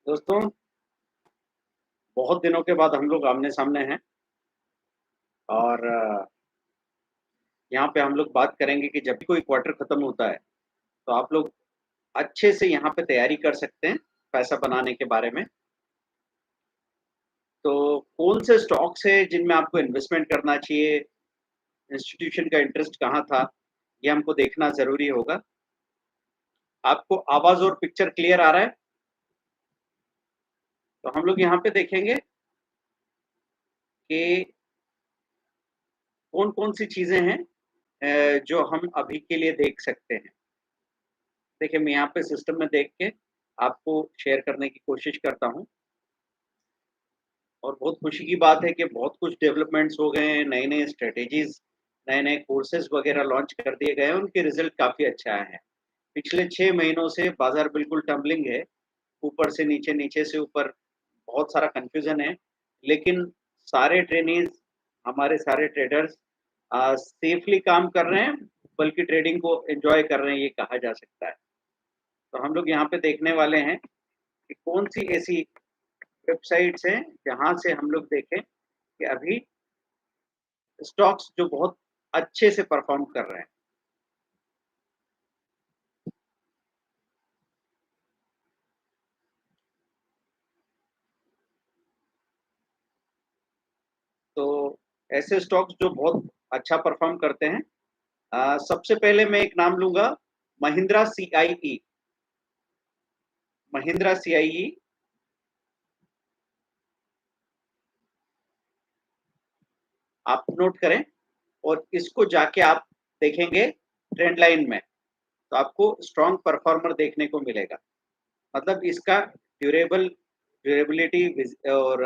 दोस्तों, बहुत दिनों के बाद हम लोग आमने-सामने हैं और यहाँ पे हम लोग बात करेंगे कि जब भी कोई क्वार्टर खत्म होता है, तो आप लोग अच्छे से यहाँ पे तैयारी कर सकते हैं, पैसा बनाने के बारे में। तो कौन से स्टॉक्स हैं जिनमें आपको इन्वेस्टमेंट करना चाहिए, इंस्टीट्यूशन का इंटरेस्ट कहाँ था, ये हमको देखना ज़रूरी होगा। आपको आवाज़ और पिक्चर क्लियर आ रहा है? तो हम लोग यहाँ पे देखेंगे कि कौन-कौन सी चीज़ें हैं जो हम अभी के लिए देख सकते हैं। देखिए, मैं यहाँ पे सिस्टम में देख के आपको शेयर करने की कोशिश करता हूँ और बहुत खुशी की बात है कि बहुत कुछ डेवलपमेंट्स हो गए हैं, नए-नए स्ट्रैटेजीज़, नए-नए कोर्सेज़ वगैरह लॉन्च कर दिए गए हैं, उनके रिज़ल्ट काफ़ी अच्छे आए हैं। पिछले 6 महीनों से बाज़ार बिल्कुल टम्बलिंग है, ऊपर से नीचे, नीचे से ऊपर बहुत सारा कन्फ्यूज़न है, लेकिन सारे ट्रेनीज़, हमारे सारे ट्रेडर्स सेफ़ली काम कर रहे हैं, बल्कि ट्रेडिंग को एन्जॉय कर रहे हैं, ये कहा जा सकता है। तो हम लोग यहाँ पे देखने वाले हैं कि कौन-सी ऐसी वेबसाइट्स हैं, जहाँ से हम लोग देखें कि अभी स्टॉक्स जो बहुत अच्छे से परफ़ॉर्म कर रहे हैं। तो ऐसे स्टॉक्स जो बहुत अच्छा परफ़ॉर्म करते हैं सबसे पहले मैं एक नाम लूँगा महिंद्रा सीआईई। महिंद्रा सीआईई आप नोट करें और इसको जाके आप देखेंगे ट्रेंड लाइन में, तो आपको स्ट्रॉन्ग परफ़ॉर्मर देखने को मिलेगा। मतलब इसका ड्यूरेबिलिटी और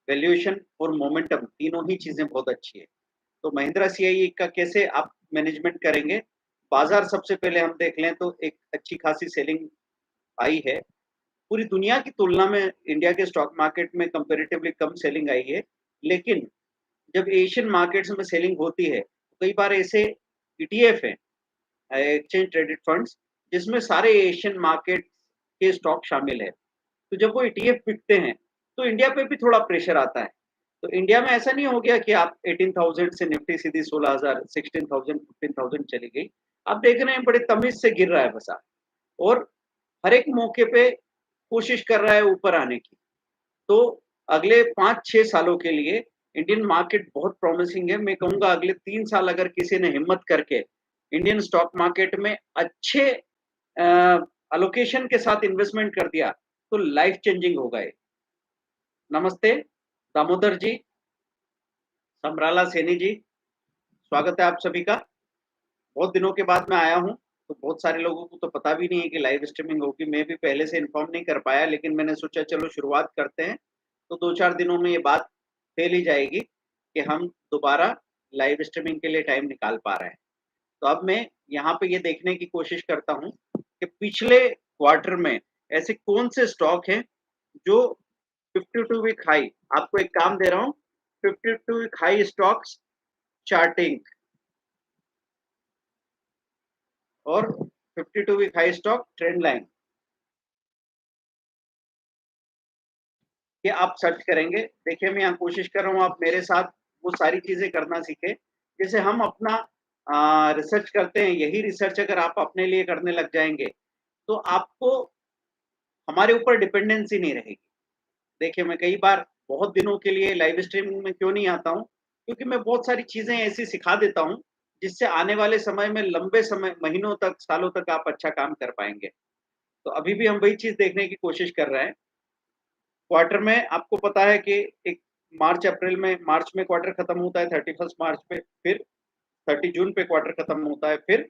वैल्यूएशन और मोमेंटम तीनों ही चीज़ें बहुत अच्छी है। तो महिंद्रा सीआईई का कैसे आप मैनेजमेंट करेंगे? बाज़ार सबसे पहले हम देख लें तो एक अच्छी खासी सेलिंग आई है। पूरी दुनिया की तुलना में इंडिया के स्टॉक मार्केट में कंपैरेटिवली कम सेलिंग आई है। लेकिन जब एशियन मार्केट्स में सेलिंग होती है, कई बार ऐसे ईटीएफ हैं, एक्सचेंज ट्रेडेड फंड्स, जिसमें सारे एशियन मार्केट के स्टॉक शामिल है। तो जब वो ईटीएफ बिकते हैं, तो इंडिया पे भी थोड़ा प्रेशर आता है। तो इंडिया में ऐसा नहीं हो गया कि आप 18,000 से निफ्टी सीधी 16,000, 16,000, 15,000 चली गई। आप देख रहे हैं बड़े तमीज़ से गिर रहा है बाज़ार और हर एक मौके पे कोशिश कर रहा है ऊपर आने की। तो अगले 5-6 सालों के लिए इंडियन मार्केट बहुत प्रॉमिसिंग है। मैं कहूँगा अगले 3 साल अगर किसी ने हिम्मत करके इंडियन स्टॉक मार्केट में अच्छे अ, एलोकेशन के साथ इन्वेस्टमेंट कर दिया, तो लाइफ चेंजिंग होगा ये। नमस्ते, दामोदर जी, समराला सैनी जी, स्वागत है आप सभी का। बहुत दिनों के बाद मैं आया हूँ, तो बहुत सारे लोगों को तो पता भी नहीं है कि लाइव स्ट्रीमिंग होगी। मैं भी पहले से इन्फॉर्म नहीं कर पाया, लेकिन मैंने सोचा चलो शुरुआत करते हैं, तो 2-4 दिनों में ये बात फैल ही जाएगी कि हम दोबारा लाइव स्ट्रीमिंग के लिए टाइम निकाल पा रहे हैं। तो अब मैं यहाँ पे ये देखने की कोशिश करता हूँ कि पिछले क्वार्टर में ऐसे कौन से स्टॉक हैं जो 52 वीक हाई, आपको एक काम दे रहा हूँ, 52 वीक हाई स्टॉक्स चार्टिंग और 52 week high stock trend line, ये आप सर्च करेंगे। देखिए, मैं यहाँ कोशिश कर रहा हूँ आप मेरे साथ वो सारी चीज़ें करना सीखें। जैसे हम अपना रिसर्च करते हैं, यही रिसर्च अगर आप अपने लिए करने लग जाएँगे, तो आपको हमारे ऊपर डिपेंडेंसी नहीं रहेगी। देखिए, मैं कई बार बहुत दिनों के लिए लाइव स्ट्रीमिंग में क्यों नहीं आता हूँ, क्योंकि मैं बहुत सारी चीज़ें ऐसी सिखा देता हूँ, जिससे आने वाले समय में लंबे समय महीनों तक, सालों तक आप अच्छा काम कर पाएँगे। तो अभी भी हम वही चीज़ देखने की कोशिश कर रहे हैं। क्वार्टर में आपको पता है कि एक मार्च में क्वार्टर खत्म होता है 31 मार्च पे, फिर 30 जून पे क्वार्टर खत्म होता है, फिर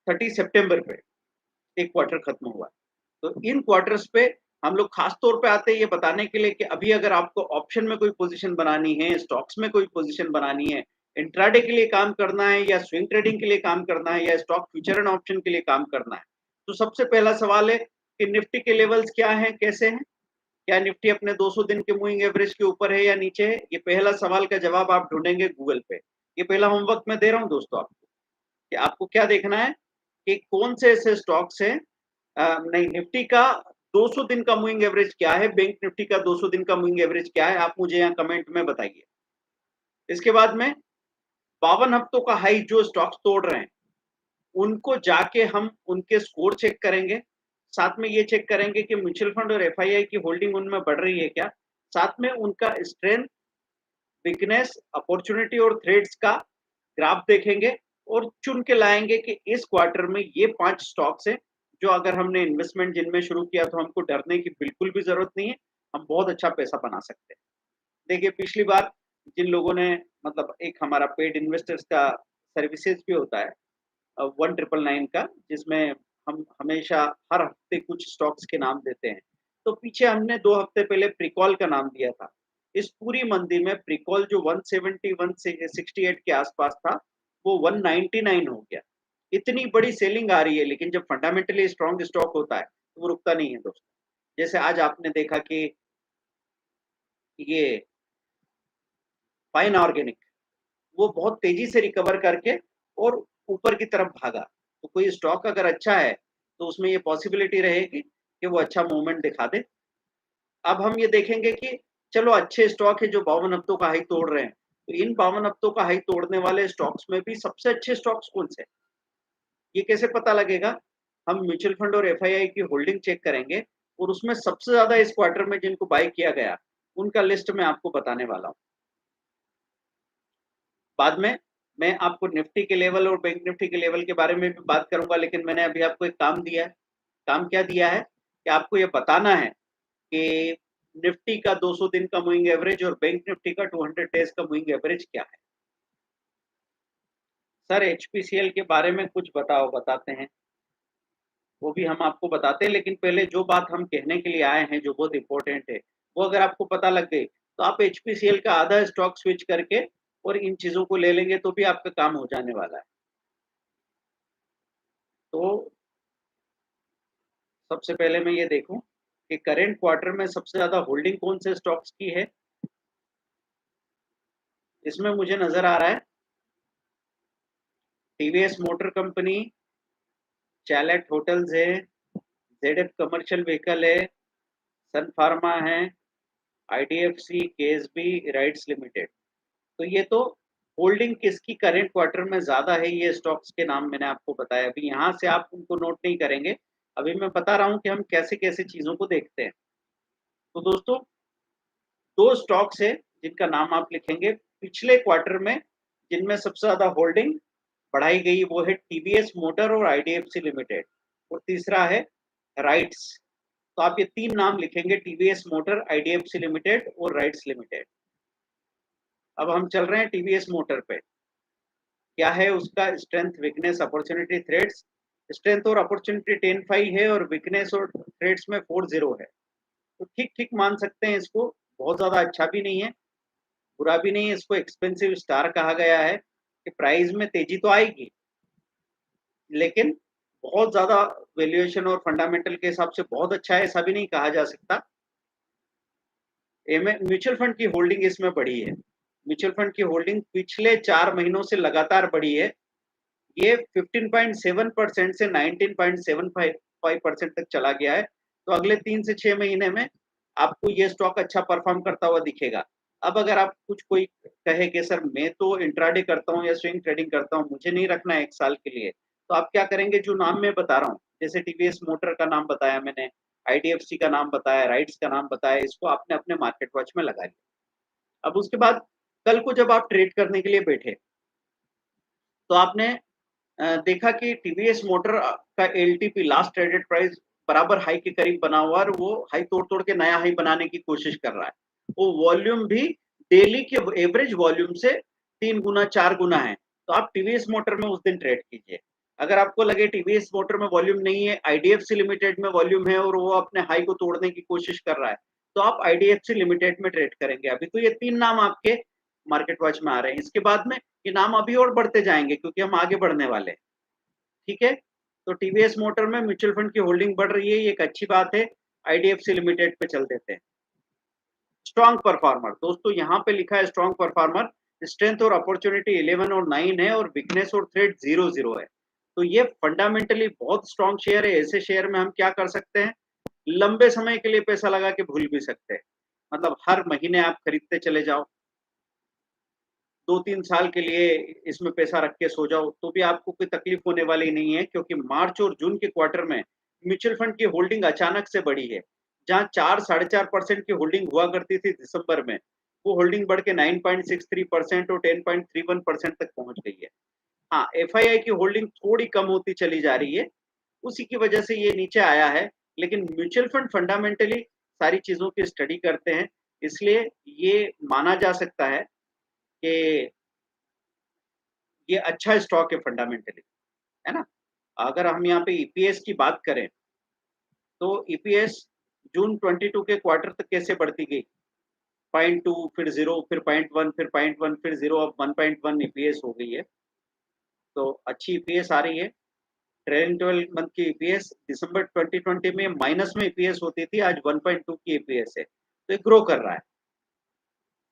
30 सितंबर पे एक क्वार्टर खत्म हुआ। तो इन क्वार्टर्स पे हम लोग खास तौर पे आते हैं ये बताने के लिए कि अभी अगर आपको ऑप्शन में कोई पोज़ीशन बनानी है, स्टॉक्स में कोई पोज़ीशन बनानी है, इंट्राडे के लिए काम करना है या स्विंग ट्रेडिंग के लिए काम करना है या स्टॉक फ्यूचर एंड ऑप्शन के लिए काम करना है। तो सबसे पहला सवाल है कि निफ्टी के लेवल्स क्या हैं, कैसे हैं? क्या निफ्टी अपने 200 दिन के मूविंग एवरेज के ऊपर है या नीचे है? ये पहला सवाल का जवाब आप ढूँढेंगे गूगल पे। ये पहला होमवर्क मैं दे रहा हूँ दोस्तों आपको, कि आपको क्या देखना है कि कौन से ऐसे स्टॉक्स हैं नहीं, निफ्टी का 200 दिन का मूविंग एवरेज क्या है, बैंक निफ्टी का 200 दिन का मूविंग एवरेज क्या है, आप मुझे यहाँ कमेंट में बताइए। इसके बाद में 52 हफ्तों का हाई जो स्टॉक्स तोड़ रहे हैं, उनको जाके हम उनके स्कोर चेक करेंगे, साथ में ये चेक करेंगे कि म्यूचुअल फंड और एफआईआई की होल्डिंग उनमें बढ़ रही है क्या, साथ में उनका स्ट्रेंथ, वीकनेस, अपॉर्चुनिटी और थ्रेड्स का ग्राफ देखेंगे और चुन के लाएंगे कि इस क्वार्टर में ये 5 स्टॉक्स हैं, जो अगर हमने इन्वेस्टमेंट जिनमें शुरू किया तो हमको डरने की बिल्कुल भी ज़रूरत नहीं है, हम बहुत अच्छा पैसा बना सकते हैं। देखिए पिछली बार जिन लोगों ने मतलब एक हमारा पेड इन्वेस्टर्स का सर्विसेज भी होता है 1999 का, जिसमें हम हमेशा हर हफ्ते कुछ स्टॉक्स के नाम देते हैं। तो पीछे हमने 2 हफ्ते पहले प्रिकॉल का नाम दिया था। इस पूरी मंदी में प्रिकॉल जो 170 168 के आसपास था, वो 199 हो गया। इतनी बड़ी सेलिंग आ रही है, लेकिन जब फंडामेंटली स्ट्रॉन्ग स्टॉक होता है, तो वो रुकता नहीं है दोस्तों। जैसे आज आपने देखा कि ये फाइन ऑर्गेनिक, वो बहुत तेजी से रिकवर करके और ऊपर की तरफ भागा। तो कोई स्टॉक अगर अच्छा है, तो उसमें ये पॉसिबिलिटी रहेगी कि वो अच्छा मूवमेंट दिखा दे। अब हम ये देखेंगे कि चलो अच्छे स्टॉक है जो 52 हफ्तों का हाई तोड़ रहे हैं। तो इन 52 हफ्तों का हाई तोड़ने वाले स्टॉक्स में भी सबसे अच्छे स्टॉक्स कौन से हैं? ये कैसे पता लगेगा? हम म्यूचुअल फंड और एफआईआई की होल्डिंग चेक करेंगे और उसमें सबसे ज़्यादा इस क्वार्टर में जिनको बाय किया गया, उनका लिस्ट मैं आपको बताने वाला हूँ। बाद में मैं आपको निफ्टी के लेवल और बैंक निफ्टी के लेवल के बारे में भी बात करूँगा, लेकिन मैंने अभी आपको एक काम दिया है। काम क्या दिया है कि आपको ये बताना है कि निफ्टी का 200 दिन का मूविंग एवरेज और बैंक निफ्टी का 200 डेज का मूविंग एवरेज क्या है। सर एचपीसीएल के बारे में कुछ बताते हैं। वो भी हम आपको बताते हैं, लेकिन पहले जो बात हम कहने के लिए आए हैं जो बहुत इंपॉर्टेंट है, वो अगर आपको पता लग गई, तो आप एचपीसीएल का आधा स्टॉक स्विच करके और इन चीज़ों को ले लेंगे तो भी आपका काम हो जाने वाला है। तो सबसे पहले मैं ये देखूँ कि करंट क्वार्टर में सबसे ज़्यादा होल्डिंग कौन से स्टॉक्स की है। इसमें मुझे नज़र आ रहा है TVS motor company, chalet hotels है, जेडएफ कमर्शियल व्हीकल है, सन फार्मा है, आईडीएफसी, केएसबी, राइट्स लिमिटेड। तो ये तो होल्डिंग किसकी करंट क्वार्टर में ज़्यादा है, ये स्टॉक्स के नाम मैंने आपको बताया। अभी यहाँ से आप उनको नोट नहीं करेंगे। अभी मैं बता रहा हूँ कि हम कैसे-कैसे चीज़ों को देखते हैं। तो दोस्तों 2 स्टॉक्स है जिनका नाम आप लिखेंगे पिछले क्वार्टर में, जिनमें सबसे ज़्यादा होल्डिंग बढ़ाई गई, वो है टीवीएस मोटर और आईडीएफसी लिमिटेड और तीसरा है राइट्स। तो आप ये 3 नाम लिखेंगे टीवीएस मोटर, आईडीएफसी लिमिटेड और राइट्स लिमिटेड। अब हम चल रहे हैं टीवीएस मोटर पे। क्या है उसका strength, weakness, opportunity, threads? Strength और अपॉर्चुनिटी 10-5 है और वीकनेस और थ्रेड्स में 4-0 है। तो ठीक-ठीक मान सकते हैं इसको, बहुत ज़्यादा अच्छा भी नहीं है, बुरा भी नहीं है। इसको एक्सपेंसिव स्टार कहा गया है कि प्राइस में तेज़ी तो आएगी, लेकिन बहुत ज़्यादा वैल्यूएशन और फंडामेंटल के हिसाब से बहुत अच्छा है, ऐसा भी नहीं कहा जा सकता। म्यूचुअल फंड की होल्डिंग इसमें बढ़ी है। म्यूचुअल फंड की होल्डिंग पिछले 4 महीनों से लगातार बढ़ी है। ये 15.7% से 19.75% तक चला गया है। तो अगले 3 से 6 महीने में आपको ये स्टॉक अच्छा परफ़ॉर्म करता हुआ दिखेगा। अब अगर आप कुछ कोई कहे कि सर मैं तो इंट्राडे करता हूँ या स्विंग ट्रेडिंग करता हूँ, मुझे नहीं रखना है 1 साल के लिए। तो आप क्या करेंगे, जो नाम मैं बता रहा हूँ, जैसे टीवीएस मोटर का नाम बताया मैंने, आईडीएफसी का नाम बताया, राइट्स का नाम बताया, इसको आपने अपने मार्केट वॉच में लगा लिया। अब उसके बाद कल को जब आप ट्रेड करने के लिए बैठे, तो आपने देखा कि टीवीएस मोटर का एलटीपी, लास्ट ट्रेडेड प्राइस, बराबर हाई के करीब बना हुआ है और वो हाई तोड़-तोड़ के नया हाई बनाने की कोशिश कर रहा है। वो वॉल्यूम भी डेली के एवरेज वॉल्यूम से 3 गुना 4 गुना है। तो आप टीवीएस मोटर में उस दिन ट्रेड कीजिए। अगर आपको लगे टीवीएस मोटर में वॉल्यूम नहीं है, आईडीएफसी लिमिटेड में वॉल्यूम है और वो अपने हाई को तोड़ने की कोशिश कर रहा है, तो आप आईडीएफसी लिमिटेड में ट्रेड करेंगे। अभी तो ये 3 नाम आपके मार्केट वॉच में आ रहे हैं। इसके बाद में ये नाम अभी और बढ़ते जाएँगे क्योंकि हम आगे बढ़ने वाले हैं। ठीक है? तो टीवीएस मोटर में म्यूचुअल फंड की होल्डिंग बढ़ रही है, ये एक अच्छी बात है। आईडीएफसी लिमिटेड पे चल देते हैं। स्ट्रॉन्ग परफॉर्मर, दोस्तों यहाँ पे लिखा है स्ट्रॉन्ग परफॉर्मर, स्ट्रेंथ और अपॉर्चुनिटी 11 और 9 है और वीकनेस और थ्रेट 0-0 है। तो ये फंडामेंटली बहुत स्ट्रॉन्ग शेयर है। ऐसे शेयर में हम क्या कर सकते हैं, लंबे समय के लिए पैसा लगा के भूल भी सकते हैं। मतलब हर महीने आप खरीदते चले जाओ, 2-3 साल के लिए इसमें पैसा रख के सो जाओ, तो भी आपको कोई तकलीफ होने वाली नहीं है, क्योंकि मार्च और जून के क्वार्टर में म्यूचुअल फंड की होल्डिंग अचानक से बढ़ी है। जहाँ 4 साढ़े 4% की होल्डिंग हुआ करती थी दिसंबर में, वो होल्डिंग बढ़ के 9.63% और 10.31% तक पहुँच गई है। हाँ, एफआईआई की होल्डिंग थोड़ी कम होती चली जा रही है, उसी की वजह से ये नीचे आया है, लेकिन म्यूचुअल फंड फंडामेंटली सारी चीज़ों की स्टडी करते हैं, इसलिए ये माना जा सकता है कि ये अच्छा स्टॉक है फंडामेंटली, है ना? अगर हम यहाँ पे ईपीएस की बात करें, तो ईपीएस जून 22 के क्वार्टर तक कैसे बढ़ती गई? 0.2 फिर 0 फिर 0.1 फिर 0.1 फिर 0 अब 1.1 ईपीएस हो गई है। तो अच्छी ईपीएस आ रही है। ट्रेलिंग 12 मंथ की ईपीएस दिसंबर 2020 में माइनस में ईपीएस होती थी, आज 1.2 की ईपीएस है। तो ये ग्रो कर रहा है।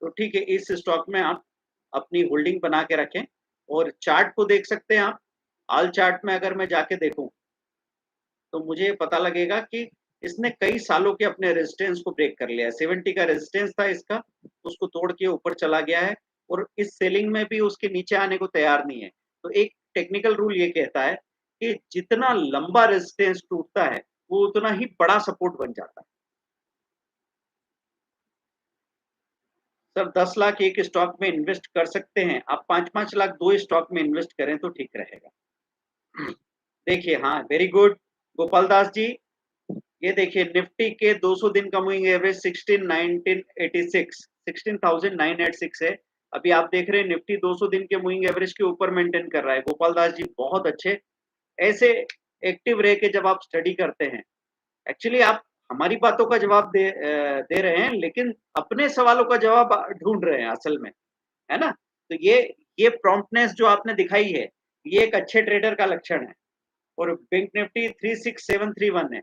तो ठीक है, इस स्टॉक में आप अपनी होल्डिंग बना के रखें और चार्ट को देख सकते हैं आप। ऑल चार्ट में अगर मैं जाके देखूँ, तो मुझे पता लगेगा कि इसने कई सालों के अपने रेजिस्टेंस को ब्रेक कर लिया है। 70 का रेजिस्टेंस था इसका, उसको तोड़ के ऊपर चला गया है और इस सेलिंग में भी उसके नीचे आने को तैयार नहीं है। तो एक टेक्निकल रूल ये कहता है कि जितना लंबा रेजिस्टेंस टूटता है, वो उतना ही बड़ा सपोर्ट बन जाता है। सर 10 लाख एक स्टॉक में इन्वेस्ट कर सकते हैं, आप 5-5 लाख 2 स्टॉक में इन्वेस्ट करें तो ठीक रहेगा। देखिए हाँ, वेरी गुड गोपाल दास जी। ये देखिए निफ्टी के 200 दिन का मूविंग एवरेज 16,986 16,986 है। अभी आप देख रहे हैं निफ्टी 200 दिन के मूविंग एवरेज के ऊपर मेंटेन कर रहा है। गोपाल दास जी बहुत अच्छे। ऐसे एक्टिव रह के जब आप स्टडी करते हैं, एक्चुअली आप हमारी बातों का जवाब दे रहे हैं, लेकिन अपने सवालों का जवाब ढूंढ रहे हैं असल में, है ना? तो ये प्रॉम्प्टनेस जो आपने दिखाई है, ये एक अच्छे ट्रेडर का लक्षण है। और बैंक निफ्टी 36731 है।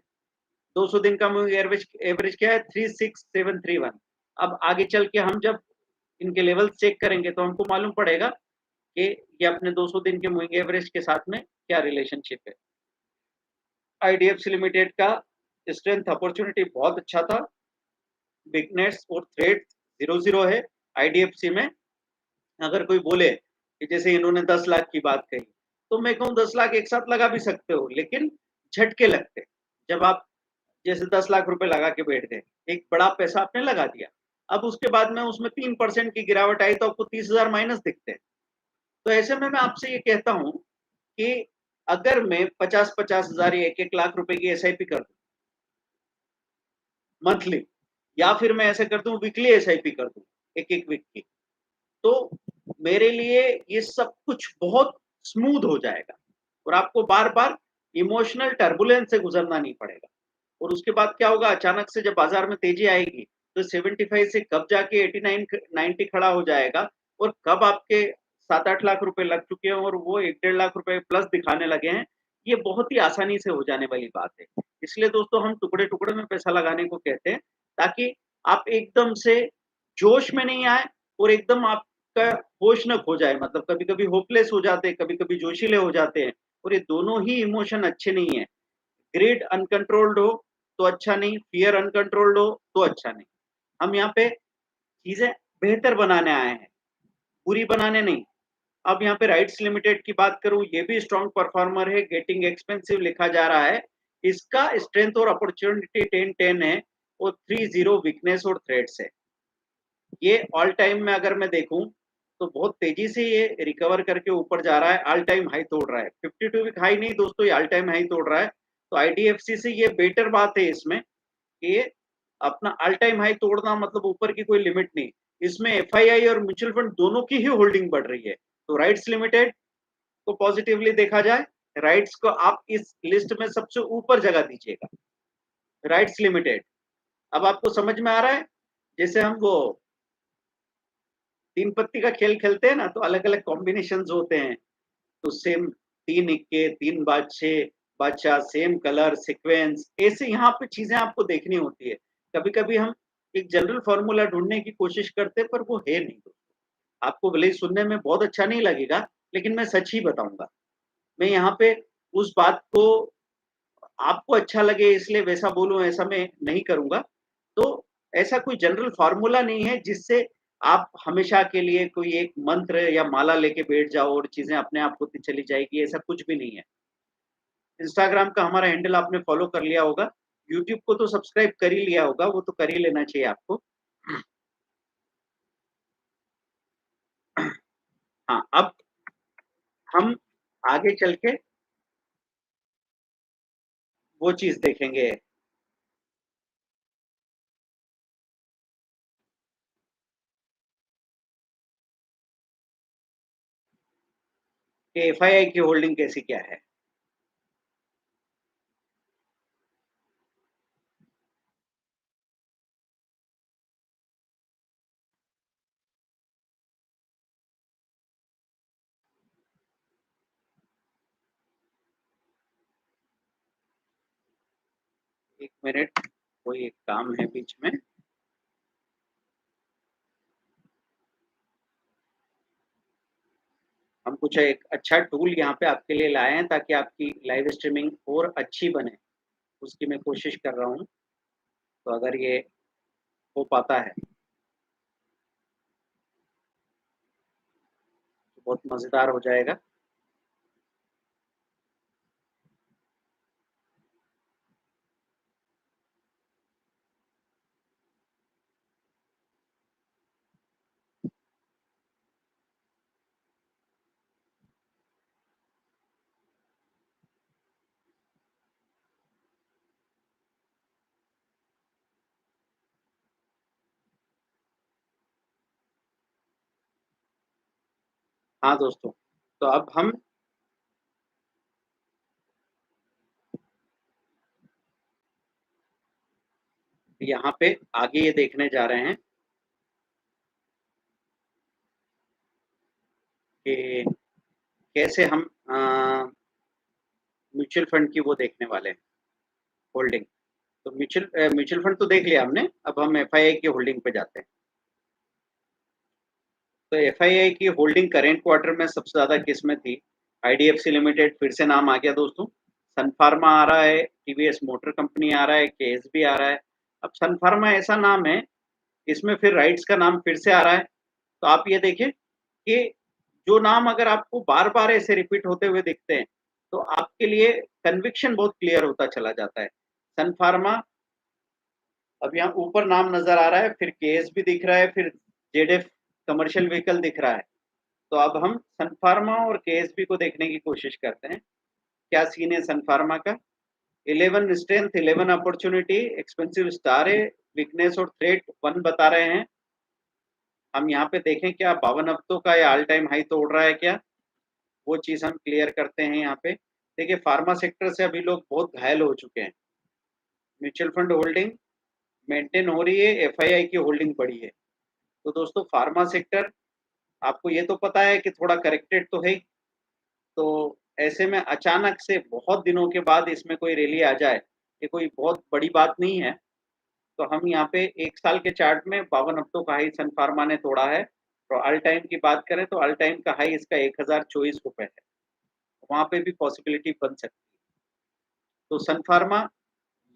200 दिन का मूविंग एवरेज एवरेज क्या है? 36731। अब आगे चल के हम जब इनके लेवल्स चेक करेंगे तो हमको मालूम पड़ेगा कि ये अपने 200 दिन के मूविंग एवरेज के साथ में क्या रिलेशनशिप है। आईडीएफसी लिमिटेड का स्ट्रेंथ अपॉर्चुनिटी बहुत अच्छा था। वीकनेस और थ्रेट 0-0 है आईडीएफसी में। अगर कोई बोले कि जैसे इन्होंने 10 लाख की बात कही, तो मैं कहूँ 10 लाख एक साथ लगा भी सकते हो, लेकिन झटके लगते। जब आप जैसे 10 लाख रुपए लगा के बैठ गए, एक बड़ा पैसा आपने लगा दिया। अब उसके बाद में उसमें 3% की गिरावट आई तो आपको 30,000 माइनस दिखते हैं। तो ऐसे में मैं आपसे ये कहता हूँ कि अगर मैं 50-50 हज़ार या 1-1 लाख रुपए की एसआईपी कर दूँ मंथली, या फिर मैं ऐसे कर दूँ वीकली एसआईपी कर दूँ, 1-1 वीक की, तो मेरे लिए ये सब कुछ बहुत स्मूथ हो जाएगा और आपको बार-बार इमोशनल टर्बुलेंस से गुजरना नहीं पड़ेगा। और उसके बाद क्या होगा, अचानक से जब बाजार में तेजी आएगी, तो 75 से कब जाके 89 90 खड़ा हो जाएगा और कब आपके 7-8 लाख रुपए लग चुके हैं और वो 1 डेढ़ लाख रुपए प्लस दिखाने लगे हैं, ये बहुत ही आसानी से हो जाने वाली बात है। इसलिए दोस्तों हम टुकड़े-टुकड़े में पैसा लगाने को कहते हैं, ताकि आप एकदम से जोश में नहीं आए और एकदम आपका होश न खो जाए। मतलब कभी-कभी होपलेस हो जाते हैं, कभी-कभी जोशीले हो जाते हैं और ये दोनों ही इमोशन अच्छे नहीं है। ग्रीड अनकंट्रोल्ड हो तो अच्छा नहीं, फियर अनकंट्रोल्ड हो तो अच्छा नहीं। हम यहाँ पे चीज़ें बेहतर बनाने आए हैं, बुरी बनाने नहीं। अब यहाँ पे राइट्स लिमिटेड की बात करूँ, ये भी स्ट्रॉन्ग परफॉर्मर है, गेटिंग एक्सपेंसिव लिखा जा रहा है। इसका स्ट्रेंथ और अपॉर्च्युनिटी 10-10 है और 3-0 वीकनेस और थ्रेट्स है। ये ऑल टाइम में अगर मैं देखूँ, तो बहुत तेज़ी से ये रिकवर करके ऊपर जा रहा है, ऑल टाइम हाई तोड़ रहा है। 52 वीक हाई नहीं दोस्तों, ये ऑल टाइम हाई तोड़ रहा है। तो आईडीएफसी से ये बेटर बात है इसमें कि ये अपना ऑल टाइम हाई तोड़ना मतलब ऊपर की कोई लिमिट नहीं। इसमें एफआईआई और म्यूचुअल फंड दोनों की ही होल्डिंग बढ़ रही है। तो राइट्स लिमिटेड को पॉजिटिवली देखा जाए, राइट्स को आप इस लिस्ट में सबसे ऊपर जगह दीजिएगा, राइट्स लिमिटेड। अब आपको समझ में आ रहा है? जैसे हम वो 3 पत्ती का खेल खेलते हैं ना, तो अलग-अलग कॉम्बिनेशंस होते हैं। तो सेम 3 इक्के, 3 बादशाह बादशाह, सेम कलर, सीक्वेंस, ऐसे यहाँ पे चीज़ें आपको देखनी होती है। कभी-कभी हम एक जनरल फ़ॉर्मूला ढूँढने की कोशिश करते हैं, पर वो है नहीं। आपको भले ही सुनने में बहुत अच्छा नहीं लगेगा, लेकिन मैं सच ही बताऊँगा। मैं यहाँ पे उस बात को आपको अच्छा लगे इसलिए वैसा बोलूँ ऐसा मैं नहीं करूँगा। तो ऐसा कोई जनरल फ़ॉर्मूला नहीं है जिससे आप हमेशा के लिए कोई एक मंत्र या माला लेके बैठ जाओ और चीज़ें अपने आप होती चली जाएगी, ऐसा कुछ भी नहीं है। इंस्टाग्राम का हमारा हैंडल आपने फ़ॉलो कर लिया होगा, यूट्यूब को तो सब्सक्राइब कर ही लिया होगा, वो तो कर ही लेना चाहिए आपको। हाँ, अब हम आगे चल के वो चीज़ देखेंगे। कि एफआईआई की होल्डिंग कैसी क्या है? एक मिनट, कोई एक काम है बीच में। हम कुछ एक अच्छा टूल यहाँ पे आपके लिए लाए हैं ताकि आपकी लाइव स्ट्रीमिंग और अच्छी बने, उसकी मैं कोशिश कर रहा हूँ। तो अगर ये हो पाता है, तो बहुत मज़ेदार हो जाएगा। हाँ दोस्तों, तो अब हम यहाँ पे आगे ये देखने जा रहे हैं कि कैसे हम म्यूचुअल फंड की वो देखने वाले हैं, होल्डिंग। तो म्यूचुअल फंड तो देख लिया हमने, अब हम एफआईआई की होल्डिंग पे जाते हैं। तो एफआईआई की होल्डिंग करेंट क्वार्टर में सबसे ज़्यादा किसमें थी? आईडीएफसी लिमिटेड फिर से नाम आ गया दोस्तों। सन फार्मा आ रहा है, टीवीएस मोटर कंपनी आ रहा है, केएसबी आ रहा है। अब सन फार्मा ऐसा नाम है, इसमें फिर राइट्स का नाम फिर से आ रहा है। तो आप ये देखिए कि जो नाम अगर आपको बार-बार ऐसे रिपीट होते हुए दिखते हैं, तो आपके लिए कन्विक्शन बहुत क्लियर होता चला जाता है। सन फार्मा, अब यहाँ ऊपर नाम नज़र आ रहा है, फिर केएसबी दिख रहा है, फिर जेडएफ कमर्शियल व्हीकल दिख रहा है। तो अब हम सन फार्मा और केएसबी को देखने की कोशिश करते हैं। क्या सीन है सन फार्मा का? 11 स्ट्रेंथ, 11 अपॉर्च्युनिटी, एक्सपेंसिव स्टार है, वीकनेस और थ्रेट 1 बता रहे हैं। हम यहाँ पे देखें क्या 52 हफ्तों का या ऑल टाइम हाई तोड़ रहा है क्या? वो चीज़ हम क्लियर करते हैं यहाँ पे। देखिए फार्मा सेक्टर से अभी लोग बहुत घायल हो चुके हैं। म्यूचुअल फंड होल्डिंग मेंटेन हो रही है, एफआईआई की होल्डिंग बढ़ी है। तो दोस्तों फार्मा सेक्टर, आपको ये तो पता है कि थोड़ा करेक्टेड तो है ही। तो ऐसे में अचानक से बहुत दिनों के बाद इसमें कोई रैली आ जाए, ये कोई बहुत बड़ी बात नहीं है। तो हम यहाँ पे 1 साल के चार्ट में 52 हफ्तों का हाई सन फार्मा ने तोड़ा है। और ऑल टाइम की बात करें तो ऑल टाइम का हाई इसका ₹1024 है। वहाँ पे भी पॉसिबिलिटी बन सकती है। तो सन फार्मा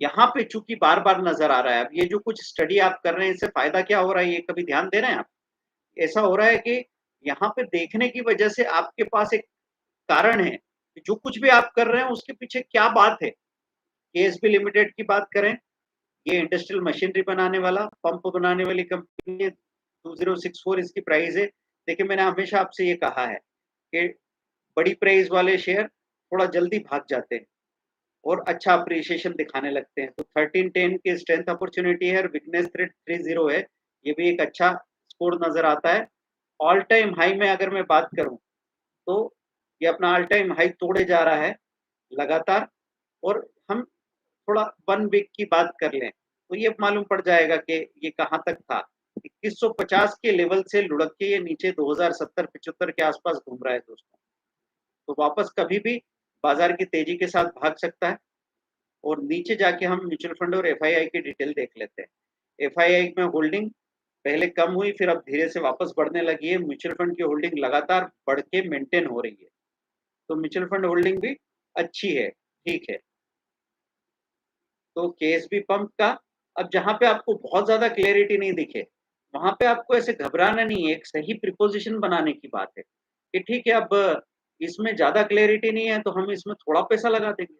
यहाँ पे चूँकि बार-बार नज़र आ रहा है, अब ये जो कुछ स्टडी आप कर रहे हैं इससे फ़ायदा क्या हो रहा है, ये कभी ध्यान दे रहे हैं आप? ऐसा हो रहा है कि यहाँ पे देखने की वजह से आपके पास एक कारण है, कि जो कुछ भी आप कर रहे हैं उसके पीछे क्या बात है। केएसबी लिमिटेड की बात करें, ये इंडस्ट्रियल मशीनरी बनाने वाला, पंप बनाने वाली कंपनी है, 2064 इसकी प्राइस है। देखिए मैंने हमेशा आपसे ये कहा है कि बड़ी प्राइस वाले शेयर थोड़ा जल्दी भाग जाते हैं और अच्छा अप्रिसिएशन दिखाने लगते हैं। तो 1310 की स्ट्रेंथ अपॉर्च्युनिटी है और वीकनेस थ्रेट 30 है। ये भी एक अच्छा स्कोर नज़र आता है। ऑल टाइम हाई में अगर मैं बात करूँ, तो ये अपना ऑल टाइम हाई तोड़े जा रहा है लगातार। और हम थोड़ा 1 वीक की बात कर लें, तो ये मालूम पड़ जाएगा कि ये कहाँ तक था। 2150 के लेवल से लुढ़क के ये नीचे 2070-75 के आसपास घूम रहा है दोस्तों। तो वापस कभी भी बाज़ार की तेज़ी के साथ भाग सकता है। और नीचे जाके हम म्यूचुअल फंड और एफआईआई की डिटेल देख लेते हैं। एफआईआई में होल्डिंग पहले कम हुई, फिर अब धीरे से वापस बढ़ने लगी है। म्यूचुअल फंड की होल्डिंग लगातार बढ़ के मेंटेन हो रही है। तो म्यूचुअल फंड होल्डिंग भी अच्छी है, ठीक है। तो केएसबी पंप का अब जहाँ पे आपको बहुत ज़्यादा क्लैरिटी नहीं दिखे, वहाँ पे आपको ऐसे घबराना नहीं है, एक सही प्रीपोज़िशन बनाने की बात है, कि ठीक है अब इसमें ज़्यादा क्लैरिटी नहीं है तो हम इसमें थोड़ा पैसा लगा देंगे,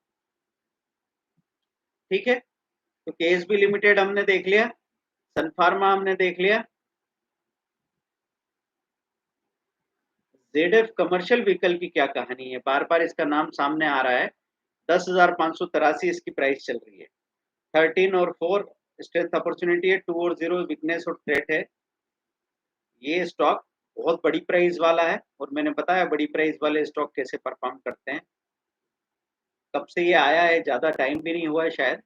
ठीक है? तो केएसबी लिमिटेड हमने देख लिया, सन फार्मा हमने देख लिया, ज़ेडएफ कमर्शियल व्हीकल की क्या कहानी है? बार-बार इसका नाम सामने आ रहा है, 10,583 इसकी प्राइस चल रही है। 13 और 4 स्ट्रेंथ अपॉर्च्युनिटी है, 2 और 0 वीकनेस और थ्रेट है। ये स्टॉक बहुत बड़ी प्राइस वाला है और मैंने बताया बड़ी प्राइस वाले स्टॉक कैसे परफॉर्म करते हैं। कब से ये आया है, ज़्यादा टाइम भी नहीं हुआ है शायद,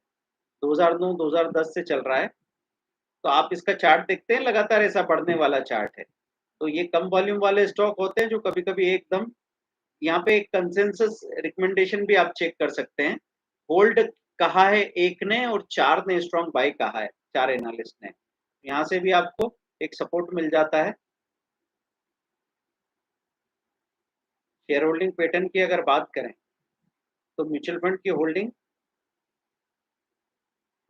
2009-2010 से चल रहा है। तो आप इसका चार्ट देखते हैं, लगातार ऐसा बढ़ने वाला चार्ट है। तो ये कम वॉल्यूम वाले स्टॉक होते हैं जो कभी-कभी एकदम यहाँ पे एक कंसेंसस रिकमेंडेशन भी आप चेक कर सकते हैं। होल्ड कहा है एक ने और 4 ने स्ट्रॉन्ग बाय कहा है, 4 एनालिस्ट ने। यहाँ से भी आपको एक सपोर्ट मिल जाता है। शेयर होल्डिंग पैटर्न की अगर बात करें, तो म्यूचुअल फंड की होल्डिंग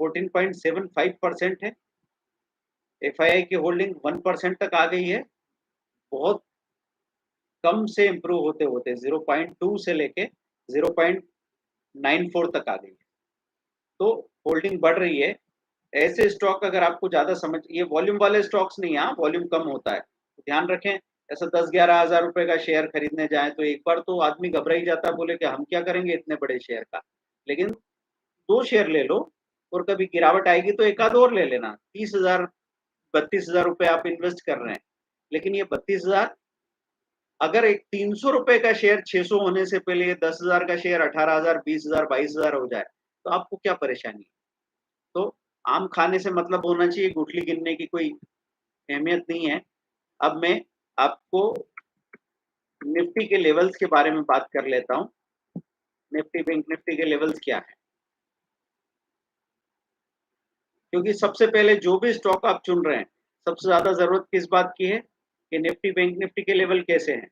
14.75% है। एफआईआई की होल्डिंग 1% तक आ गई है। बहुत कम से इम्प्रूव होते-होते 0.2 से लेके 0.94 तक आ गई है। तो होल्डिंग बढ़ रही है। ऐसे स्टॉक अगर आपको ज़्यादा समझ ये वॉल्यूम वाले स्टॉक्स नहीं है हाँ, वॉल्यूम कम होता है। तो ध्यान रखें, ऐसा 10-11 हज़ार रुपए का शेयर खरीदने जाएँ तो एक बार तो आदमी घबरा ही जाता है, बोले कि हम क्या करेंगे इतने बड़े शेयर का। लेकिन 2 शेयर ले लो और कभी गिरावट आएगी तो एक आध और ले लेना। 30,000 32,000 रुपए आप इन्वेस्ट कर रहे हैं। लेकिन ये 32,000 अगर एक ₹300 का शेयर 600 होने से पहले 10,000 का शेयर 18,000, 20,000, 22,000 हो जाए, तो आपको क्या परेशानी है? तो आम खाने से मतलब होना चाहिए, गुठली गिनने की कोई अहमियत नहीं है। अब मैं आपको निफ्टी के लेवल्स के बारे में बात कर लेता हूँ। निफ्टी, बैंक निफ्टी के लेवल्स क्या हैं? क्योंकि सबसे पहले जो भी स्टॉक आप चुन रहे हैं, सबसे ज़्यादा ज़रूरत किस बात की है कि निफ्टी, बैंक निफ्टी के लेवल कैसे हैं?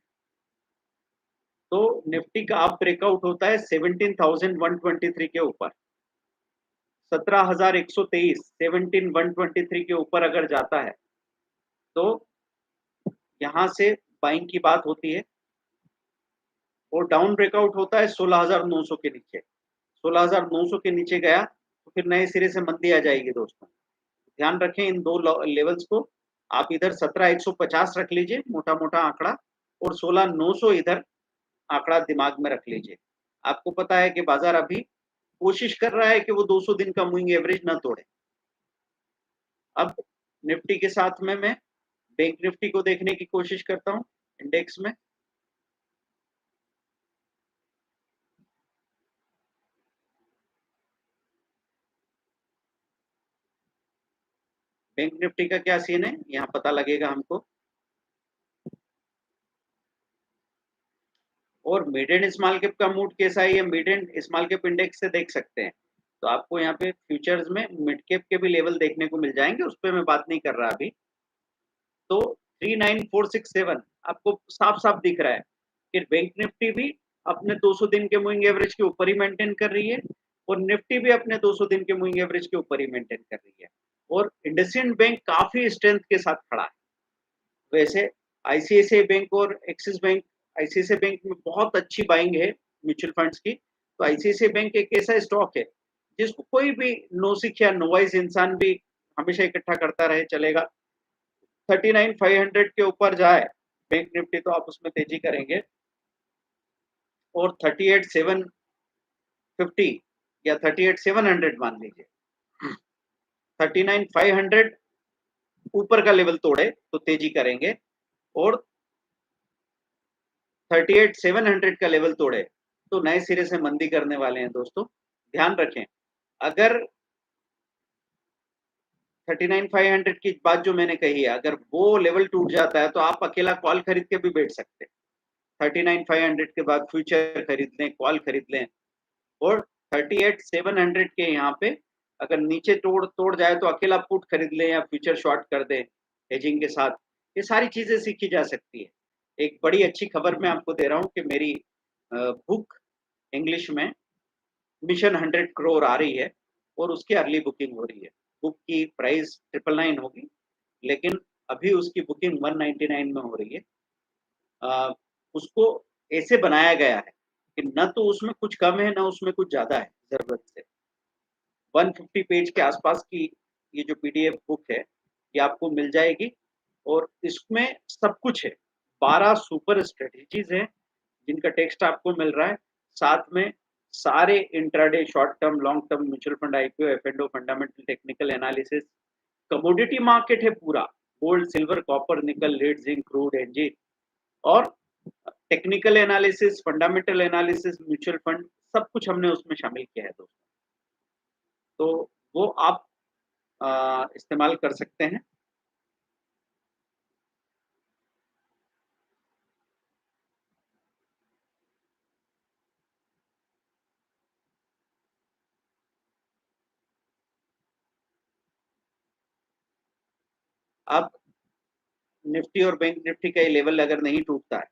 तो निफ्टी का अप ब्रेकआउट होता है 17,123 के ऊपर। 17,123 17,123 के ऊपर अगर जाता है, तो यहाँ से बाइंग की बात होती है और डाउन ब्रेकआउट होता है 16,900 के नीचे। 16,900 के नीचे गया, तो फिर नए सिरे से मंदी आ जाएगी दोस्तों। ध्यान रखें इन 2 लेवल्स को। आप इधर 17,150 रख लीजिए, मोटा-मोटा आंकड़ा और 16,900 इधर आंकड़ा दिमाग में रख लीजिए। आपको पता है कि बाज़ार अभी कोशिश कर रहा है कि वो 200 दिन का मूविंग एवरेज ना तोड़े। अब निफ्टी के साथ में मैं बैंक निफ्टी को देखने की कोशिश करता हूँ इंडेक्स में। बैंक निफ्टी का क्या सीन है, यहाँ पता लगेगा हमको। और मिड एंड स्मॉल कैप का मूड कैसा है, ये mid and small cap index से देख सकते हैं। तो आपको यहाँ पे फ्यूचर्स में मिड कैप के भी लेवल देखने को मिल जाएँगे, उस पे मैं बात नहीं कर रहा अभी। तो 39467 आपको साफ-साफ दिख रहा है कि बैंक निफ्टी भी अपने 200 दिन के मूविंग एवरेज के ऊपर ही मेंटेन कर रही है और निफ्टी भी अपने 200 दिन के मूविंग एवरेज के ऊपर ही मेंटेन कर रही है। और इंडसइंड बैंक काफ़ी स्ट्रेंथ के साथ खड़ा है। वैसे आईसीआईसीआई बैंक और एक्सिस बैंक, आईसीआईसीआई बैंक में बहुत अच्छी बाइंग है म्यूचुअल फंड्स की। तो आईसीआईसीआई बैंक एक ऐसा स्टॉक है जिसको कोई भी नोसिख या नोवाइज इंसान भी हमेशा इकट्ठा करता रहे चलेगा। 39,500 के ऊपर जाए बैंक निफ्टी तो आप उसमें तेजी करेंगे और 38,750 या 38,700 मान लीजिए। 39,500 ऊपर का लेवल तोड़े तो तेजी करेंगे और 38,700 का लेवल तोड़े तो नए सिरे से मंदी करने वाले हैं दोस्तों। ध्यान रखें, अगर 39,500 की बात जो मैंने कही है, अगर वो लेवल टूट जाता है तो आप अकेला कॉल खरीद के भी बैठ सकते हैं। 39,500 के बाद फ्यूचर खरीद लें, कॉल खरीद लें और 38,700 के यहाँ पे अगर नीचे तोड़ तोड़ जाए तो अकेला पुट खरीद लें या फ्यूचर शॉर्ट कर दें हेजिंग के साथ। ये सारी चीज़ें सीखी जा सकती है। एक बड़ी अच्छी खबर मैं आपको दे रहा हूँ कि मेरी बुक इंग्लिश में मिशन 100 करोड़ आ रही है और उसकी अर्ली बुकिंग हो रही है। बुक की प्राइस 999 होगी, लेकिन अभी उसकी बुकिंग 199 में हो रही है। उसको ऐसे बनाया गया है कि न तो उसमें कुछ कम है, ना उसमें कुछ ज़्यादा है ज़रूरत से। 150 पेज के आसपास की ये जो पीडीएफ बुक है, ये आपको मिल जाएगी और इसमें सब कुछ है। 12 सुपर स्ट्रेटजीज़ हैं, जिनका टेक्स्ट आपको मिल रहा है। साथ में सारे intraday, short term, long term, mutual fund, IPO, एफ&ओ, fundamental, technical analysis, commodity market है पूरा, gold, silver, copper, nickel, lead, zinc, crude, energy और technical analysis, fundamental analysis, mutual fund, सब कुछ हमने उसमें शामिल किया है दोस्तों। तो वो आप इस्तेमाल कर सकते हैं। अब निफ्टी और बैंक निफ्टी का ये लेवल अगर नहीं टूटता है,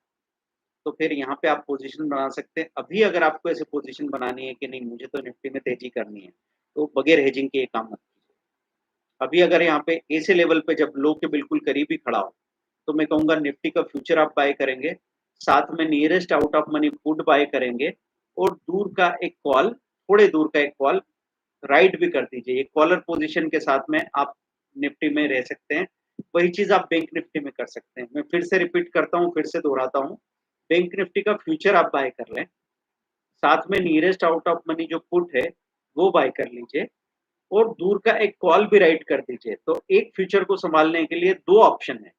तो फिर यहाँ पे आप पोजीशन बना सकते हैं। अभी अगर आपको ऐसे पोजीशन बनानी है कि नहीं मुझे तो निफ्टी में तेजी करनी है, तो बगैर हेजिंग के ये काम मत कीजिए। अभी अगर यहाँ पे ऐसे लेवल पे जब लो के बिल्कुल करीब ही खड़ा हो, तो मैं कहूँगा निफ्टी का फ्यूचर आप बाय करेंगे, साथ में nearest out of money put buy करेंगे और दूर का एक कॉल, थोड़े दूर का एक कॉल राइट भी कर दीजिए। एक कॉलर पोजीशन के साथ में आप निफ्टी में रह सकते हैं। वही चीज़ आप बैंक निफ्टी में कर सकते हैं। मैं फिर से रिपीट करता हूँ, फिर से दोहराता हूँ। बैंक निफ्टी का फ्यूचर आप बाय कर लें, साथ में नियरेस्ट आउट ऑफ मनी जो पुट है, वो बाय कर लीजिए और दूर का एक कॉल भी राइट कर दीजिए। तो एक फ्यूचर को सँभालने के लिए 2 ऑप्शन है।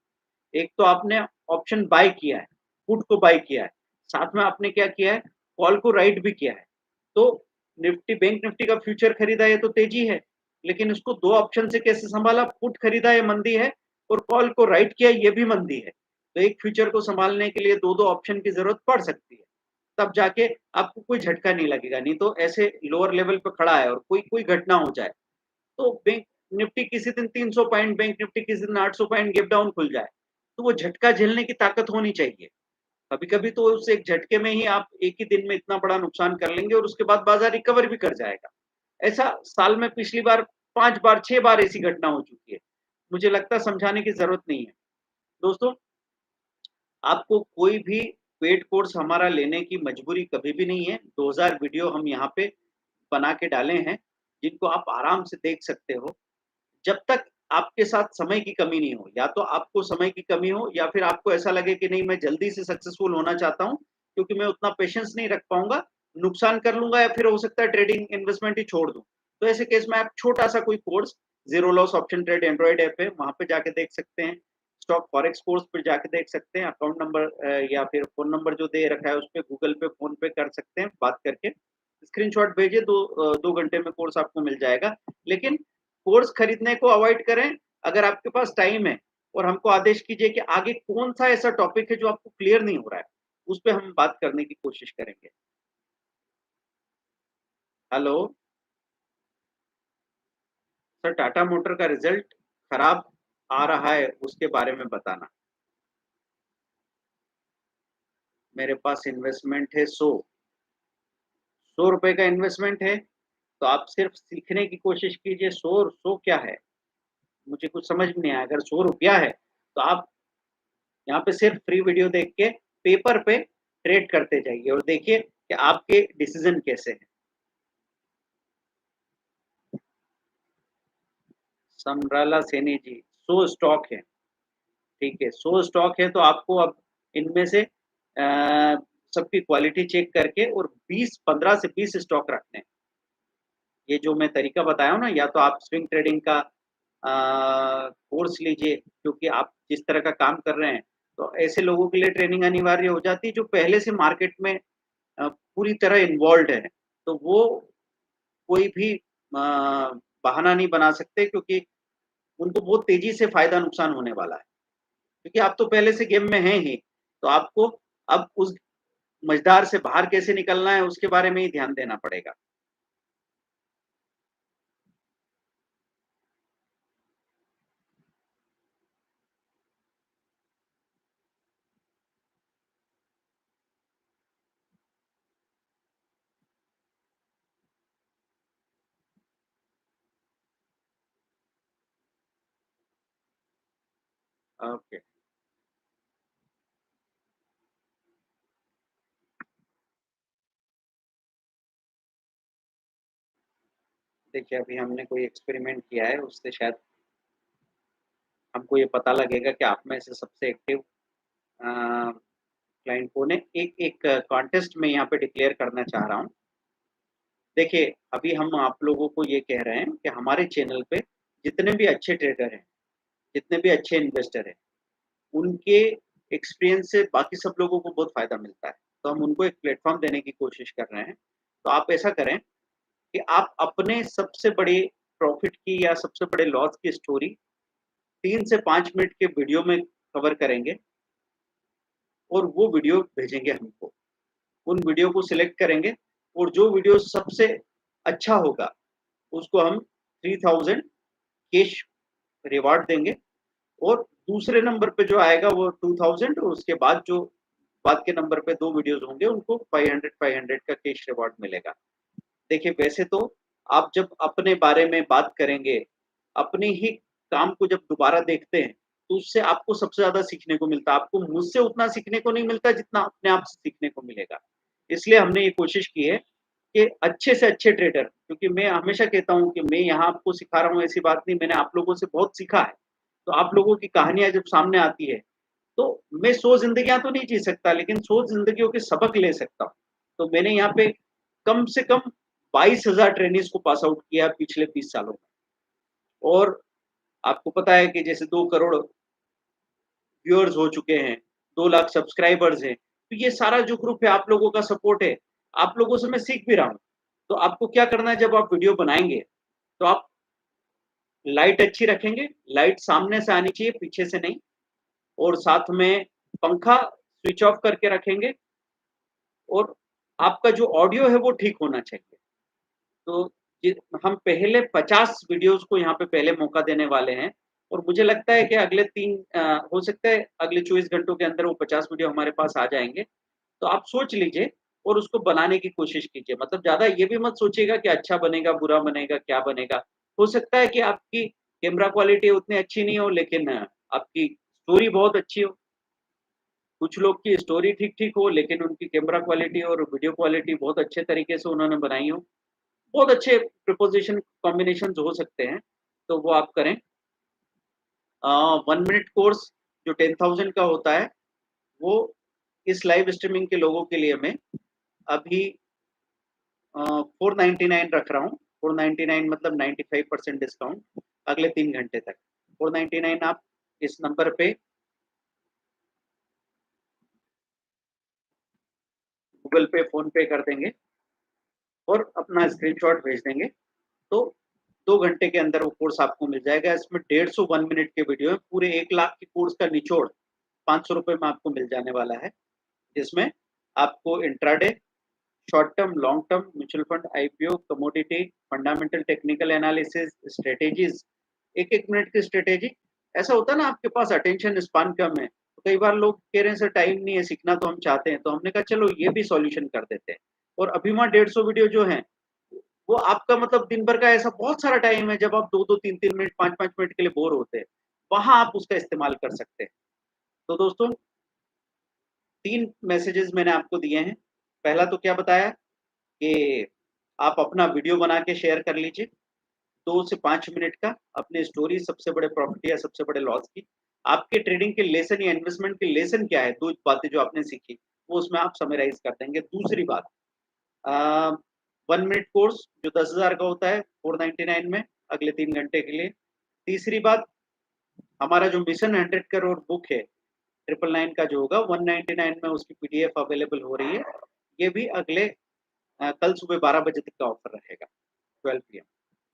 एक तो आपने ऑप्शन बाय किया है, पुट को बाय किया है, साथ में आपने क्या किया है, कॉल को राइट भी किया है। तो निफ्टी बैंक निफ्टी का फ्यूचर खरीदा ये तो तेजी है, लेकिन इसको 2 ऑप्शन से कैसे सँभाला, पुट खरीदा ये मंदी है और कॉल को राइट किया ये भी मंदी है। तो एक फ्यूचर को सँभालने के लिए 2-2 ऑप्शन की ज़रूरत पड़ सकती है। तब जाके आपको कोई झटका नहीं लगेगा, नहीं तो ऐसे लोअर लेवल पे खड़ा है और कोई घटना हो जाए, तो बैंक निफ्टी किसी दिन 300 पॉइंट, बैंक निफ्टी किसी दिन 800 पॉइंट गैप डाउन खुल जाए, तो वो झटका झेलने की ताकत होनी चाहिए। कभी-कभी तो उस एक झटके में ही आप एक ही दिन में इतना बड़ा नुकसान कर लेंगे और उसके बाद बाज़ार रिकवर भी कर जाएगा। ऐसा साल में पिछली बार 5 बार, 6 बार ऐसी घटना हो चुकी है। मुझे लगता है समझाने की ज़रूरत नहीं है। दोस्तों, आपको कोई भी पेड कोर्स हमारा लेने की मजबूरी कभी भी नहीं है। 2000 वीडियो हम यहाँ पे बना के डाले हैं, जिनको आप आराम से देख सकते हो। जब तक आपके साथ समय की कमी नहीं हो, या तो आपको समय की कमी हो या फिर आपको ऐसा लगे कि नहीं मैं जल्दी से सक्सेसफुल होना चाहता हूँ, क्योंकि मैं उतना पेशेंस नहीं रख पाऊँगा, नुकसान कर लूँगा या फिर हो सकता है ट्रेडिंग इन्वेस्टमेंट ही छोड़ दूँ। तो ऐसे केस में आप छोटा-सा कोई course zero loss option trade Android app है, वहाँ पे जाके देख सकते हैं। स्टॉक फॉरेक्स कोर्स पे जाके देख सकते हैं। अकाउंट नंबर या फिर फ़ोन नंबर जो दे रखा है उसपे गूगल पे, फ़ोन पे कर सकते हैं बात करके। स्क्रीनशॉट भेजिए 2 घंटे में कोर्स आपको मिल जाएगा। लेकिन कोर्स खरीदने को अवॉइड करें। अगर आपके पास टाइम है और हमको आदेश कीजिए कि आगे कौन-सा ऐसा टॉपिक है जो आपको क्लियर नहीं हो रहा है, उस पे हम बात करने की कोशिश करेंगे। हेलो, सर टाटा मोटर का रिज़ल्ट खराब आ रहा है, उसके बारे में बताना। मेरे पास इन्वेस्टमेंट है 100, ₹100 का इन्वेस्टमेंट है, तो आप सिर्फ सीखने की कोशिश कीजिए। 100 क्या है? मुझे कुछ समझ में नहीं आया। अगर ₹100 है, तो आप यहाँ पे सिर्फ फ्री वीडियो देख के पेपर पे ट्रेड करते जाइए और देखिए कि आपके डिसीजन कैसे हैं। समराला सैनी जी, 100 स्टॉक है, ठीक है, 100 स्टॉक है तो आपको अब इनमें से सबकी क्वालिटी चेक करके और 20 15 से 20 स्टॉक रखने हैं। ये जो मैं तरीका बताया हूँ ना, या तो आप स्विंग ट्रेडिंग का कोर्स लीजिए, क्योंकि आप जिस तरह का काम कर रहे हैं, तो ऐसे लोगों के लिए ट्रेनिंग अनिवार्य हो जाती है जो पहले से मार्केट में पूरी तरह इन्वॉल्व्ड हैं। तो वो कोई भी बहाना नहीं बना सकते, क्योंकि उनको बहुत तेज़ी से फ़ायदा-नुकसान होने वाला है। क्योंकि आप तो पहले से गेम में हैं ही, तो आपको अब उस मझधार से बाहर कैसे निकलना है उसके बारे में ही ध्यान देना पड़ेगा। ओके। देखिए, अभी हमने कोई एक्सपेरिमेंट किया है, उससे शायद हमको ये पता लगेगा कि आप में से सबसे एक्टिव क्लाइंट कौन है। एक एक कॉन्टेस्ट मैं यहाँ पे डिक्लेयर करना चाह रहा हूँ। देखिए, अभी हम आप लोगों को ये कह रहे हैं कि हमारे चैनल पे जितने भी अच्छे ट्रेडर हैं, जितने भी अच्छे इन्वेस्टर हैं, उनके एक्सपीरियंस से बाकी सब लोगों को बहुत फ़ायदा मिलता है। तो हम उनको एक प्लेटफ़ॉर्म देने की कोशिश कर रहे हैं। तो आप ऐसा करें कि आप अपने सबसे बड़ी प्रॉफ़िट की या सबसे बड़े लॉस की स्टोरी 3 से 5 मिनट के वीडियो में कवर करेंगे और वो वीडियो भेजेंगे हमको। उन वीडियो को सिलेक्ट करेंगे और जो वीडियो सबसे अच्छा होगा, उसको हम 3000 कैश रिवार्ड देंगे और दूसरे नंबर पे जो आएगा वो 2000 और उसके बाद जो बाद के नंबर पे 2 वीडियोज़ होंगे उनको 500 का कैश रिवार्ड मिलेगा। देखिए वैसे तो आप जब अपने बारे में बात करेंगे, अपने ही काम को जब दोबारा देखते हैं, तो उससे आपको सबसे ज़्यादा सीखने को मिलता है। आपको मुझसे उतना सीखने को नहीं मिलता जितना अपने आप से सीखने को मिलेगा। इसलिए हमने ये कोशिश की है कि अच्छे से अच्छे ट्रेडर क्योंकि मैं हमेशा कहता हूँ कि मैं यहाँ आपको सिखा रहा हूँ ऐसी बात नहीं, मैंने आप लोगों से बहुत सीखा है। तो आप लोगों की कहानियाँ जब सामने आती है, तो मैं 100 ज़िंदगियाँ तो नहीं जी सकता लेकिन 100 ज़िंदगियों के सबक ले सकता हूँ। तो मैंने यहाँ पे कम से कम 22,000 ट्रेनीज़ को पास आउट किया पिछले 20 सालों में। और आपको पता है कि जैसे 2 करोड़ व्यूअर्स हो चुके हैं, 2 लाख सब्सक्राइबर्स हैं। तो ये सारा जो ग्रुप है आप लोगों का सपोर्ट है, आप लोगों से मैं सीख भी रहा हूँ। तो आपको क्या करना है जब आप वीडियो बनाएँगे, तो आप लाइट अच्छी रखेंगे, लाइट सामने से आनी चाहिए, पीछे से नहीं और साथ में पंखा स्विच ऑफ करके रखेंगे और आपका जो ऑडियो है वो ठीक होना चाहिए। तो ये हम पहले 50 वीडियोज़ को यहाँ पे पहले मौका देने वाले हैं और मुझे लगता है कि अगले 3 हो सकता है अगले 24 घंटों के अंदर वो 50 वीडियो हमारे पास आ जाएँगे। तो आप सोच लीजिए और उसको बनाने की कोशिश कीजिए। मतलब ज़्यादा ये भी मत सोचिएगा कि अच्छा बनेगा, बुरा बनेगा, क्या बनेगा। हो सकता है कि आपकी कैमरा क्वालिटी उतनी अच्छी नहीं हो लेकिन आपकी स्टोरी बहुत अच्छी हो। कुछ लोग की स्टोरी ठीक-ठीक हो लेकिन उनकी कैमरा क्वालिटी और वीडियो क्वालिटी बहुत अच्छे तरीके से उन्होंने बनाई हो। बहुत अच्छे प्रीपोज़िशन कॉम्बिनेशंस हो सकते हैं, तो वो आप करें। 1 मिनट कोर्स जो 10,000 का होता है, वो इस लाइव स्ट्रीमिंग के लोगों के लिए मैं अभी 499 रख रहा हूँ। 499 मतलब 95% डिस्काउंट अगले 3 घंटे तक। 499 आप इस नंबर पे गूगल पे, फ़ोन पे कर देंगे और अपना स्क्रीनशॉट भेज देंगे, तो 2 घंटे के अंदर वो कोर्स आपको मिल जाएगा। इसमें 150 1 मिनट के वीडियो हैं, पूरे 1 लाख के कोर्स का निचोड़ ₹500 में आपको मिल जाने वाला है, जिसमें आपको intraday, short term, long term, mutual fund, IPO, commodity, fundamental technical analysis, strategies, 1-1 minute की स्ट्रैटेजी ऐसा होता है ना आपके पास अटेंशन स्पैन कम है, तो कई बार लोग कह रहे हैं सर टाइम नहीं है, सीखना तो हम चाहते हैं, तो हमने कहा चलो ये भी सॉल्यूशन कर देते हैं। और अभिमा 150 वीडियो जो हैं, वो आपका मतलब दिन भर का ऐसा बहुत सारा टाइम है जब आप 2-2 3-3 मिनट, 5-5 मिनट के लिए बोर होते हैं, वहाँ आप उसका इस्तेमाल कर सकते हैं। तो दोस्तों 3 मैसेजेस मैंने आपको दिए हैं। पहला तो क्या बताया कि आप अपना वीडियो बना के शेयर कर लीजिए, 2 से 5 मिनट का अपनी स्टोरी सबसे बड़े प्रॉफ़िट या सबसे बड़े लॉस की। आपके ट्रेडिंग के लेसन या इन्वेस्टमेंट के लेसन क्या है, 2 बातें जो आपने सीखी, वो उसमें आप समराइज़ कर देंगे। दूसरी बात अ, 1 मिनट कोर्स जो 10,000 का होता है 499 में अगले 3 घंटे के लिए। तीसरी बात हमारा जो मिशन 100 करोड़ बुक है, 999 का जो होगा 199 में उसकी पीडीएफ अवेलेबल हो रही है। ये भी अगले कल सुबह 12 बजे तक का ऑफर रहेगा, 12 पीएम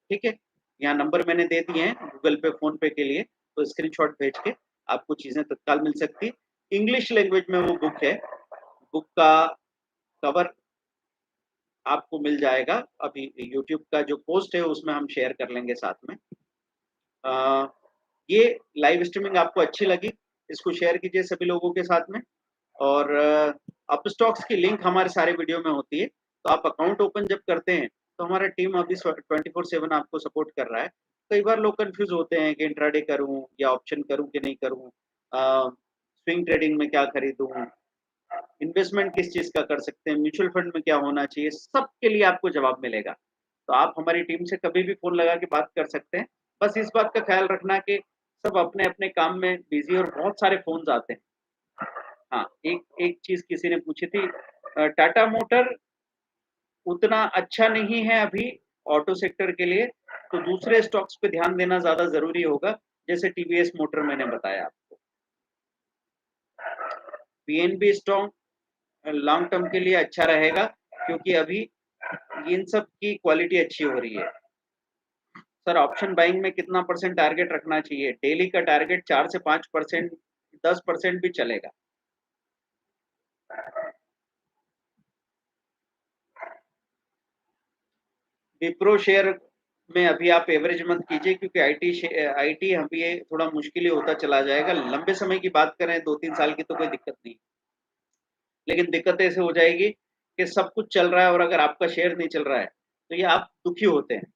ठीक है? यहाँ नंबर मैंने दे दिए हैं गूगल पे, फ़ोन पे के लिए, तो स्क्रीनशॉट भेज के आपको चीज़ें तत्काल मिल सकती हैं। इंग्लिश लैंग्वेज में वो बुक है, बुक का कवर आपको मिल जाएगा, अभी यूट्यूब का जो पोस्ट है उसमें हम शेयर कर लेंगे साथ में। अ, ये लाइव स्ट्रीमिंग आपको अच्छी लगी, इसको शेयर कीजिए सभी लोगों के साथ में और अपस्टॉक्स की लिंक हमारे सारे वीडियो में होती है, तो आप अकाउंट ओपन जब करते हैं, तो हमारा टीम अभी 24/7 आपको सपोर्ट कर रहा है। कई बार लोग कन्फ्यूज़ होते हैं कि इंट्राडे करूँ या ऑप्शन करूँ कि नहीं करूँ? स्विंग ट्रेडिंग में क्या खरीदूं, इन्वेस्टमेंट किस चीज का कर सकते हैं, म्यूचुअल फंड में क्या होना चाहिए, सबके लिए आपको जवाब मिलेगा। तो आप हमारी टीम से कभी भी फोन लगा के बात कर सकते हैं। बस इस बात का ख्याल रखना कि सब अपने अपने काम में बिजी और बहुत सारे फोन आते हैं। हाँ, एक एक चीज किसी ने पूछी थी, टाटा मोटर उतना अच्छा नहीं है अभी ऑटो सेक्टर के लिए, तो दूसरे स्टॉक्स पे ध्यान देना ज्यादा जरूरी होगा, जैसे टीवीएस मोटर मैंने बताया आपको। पीएनबी स्टॉक लॉन्ग टर्म के लिए अच्छा रहेगा, क्योंकि अभी इन सब की क्वालिटी अच्छी हो रही है। सर ऑप्शन बाइंग में कितना परसेंट टारगेट रखना चाहिए? डेली का टारगेट 4 से 5%, 10% भी चलेगा। विप्रो शेयर में अभी आप एवरेज मत कीजिए, क्योंकि आईटी अभी ये थोड़ा मुश्किल ही होता चला जाएगा। लंबे समय की बात करें 2-3 साल की तो कोई दिक्कत नहीं, लेकिन दिक्कत ऐसे हो जाएगी कि सब कुछ चल रहा है और अगर आपका शेयर नहीं चल रहा है तो ये आप दुखी होते हैं,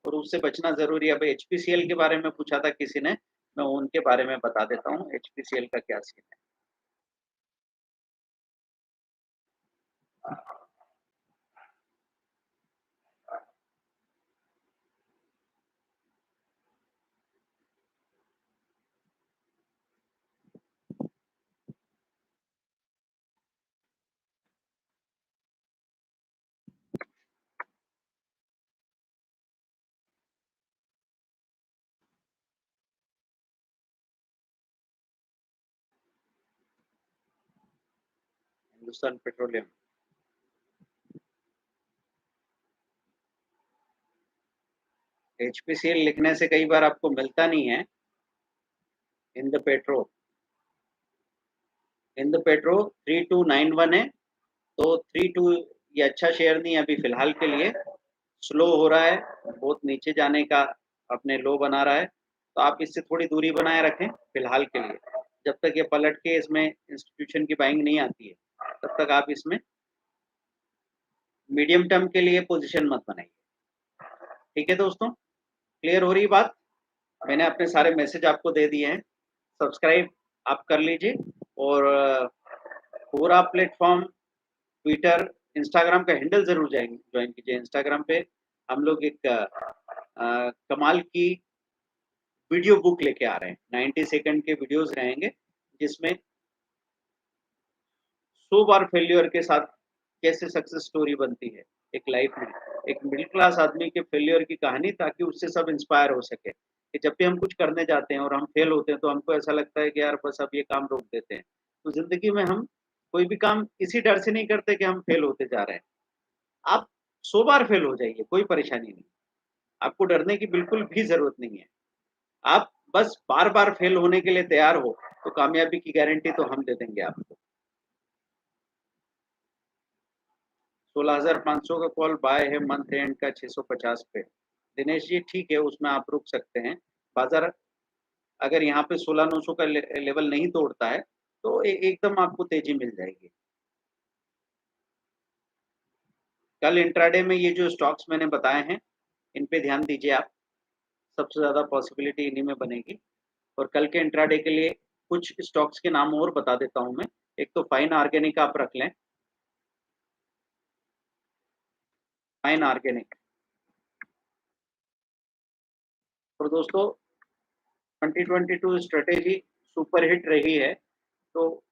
और उससे बचना जरूरी है। अब एचपीसीएल के बारे में पूछा था किसी ने, मैं उनके बारे में बता देता हूँ एचपीसीएल का क्या सीन है। हिंदुस्तान पेट्रोलियम, एचपीसीएल लिखने से कई बार आपको मिलता नहीं है। हिंद पेट्रो, हिंद पेट्रो 3291 है, तो 32 ये अच्छा शेयर नहीं है अभी फिलहाल के लिए, स्लो हो रहा है, बहुत नीचे जाने का अपने लो बना रहा है, तो आप इससे थोड़ी दूरी बनाए रखें फिलहाल के लिए। जब तक ये पलट के इसमें इंस्टीट्यूशन की बाइंग नहीं आती है, तब तक आप इसमें मीडियम टर्म के लिए पोजीशन मत बनाइए। ठीक है दोस्तों, क्लियर हो रही बात? मैंने अपने सारे मैसेज आपको दे दिए हैं, सब्सक्राइब आप कर लीजिए, और पूरा प्लेटफॉर्म ट्विटर, इंस्टाग्राम का हैंडल जरूर ज्वाइन कीजिए। इंस्टाग्राम पे हम लोग एक कमाल की वीडियो बुक लेके आ रहे हैं, 90 सेकंड के वीडियोस रहेंगे, जिसमें 100 बार फेल्योर के साथ कैसे सक्सेस स्टोरी बनती है एक लाइफ में, एक मिडिल क्लास आदमी के फेल्योर की कहानी, ताकि उससे सब इंस्पायर हो सके कि जब भी हम कुछ करने जाते हैं और हम फेल होते हैं तो हमको ऐसा लगता है कि यार बस अब ये काम रोक देते हैं। तो जिंदगी में हम कोई भी काम इसी डर से नहीं करते कि हम फेल होते जा रहे हैं। आप 100 बार फेल हो जाइए, कोई परेशानी नहीं, आपको डरने की बिल्कुल भी जरूरत नहीं है। आप बस बार बार फेल होने के लिए तैयार हो, तो कामयाबी की गारंटी तो हम दे देंगे आपको। 16,500 का कॉल बाय है मंथ एंड का 650 पे। दिनेश जी ठीक है, उसमें आप रुक सकते हैं। बाजार अगर यहाँ पे 16,900 का लेवल नहीं तोड़ता है तो एकदम आपको तेजी मिल जाएगी। कल इंट्राडे में ये जो स्टॉक्स मैंने बताए हैं, इन पे ध्यान दीजिए आप, सबसे ज्यादा पॉसिबिलिटी इन्हीं में बनेगी। और कल के इंट्राडे के लिए कुछ स्टॉक्स के नाम और बता देता हूं मैं। एक तो फाइन ऑर्गेनिक आप रख लें, फाइन ऑर्गेनिक। और दोस्तों 2022 स्ट्रेटेजी सुपर हिट रही है, तो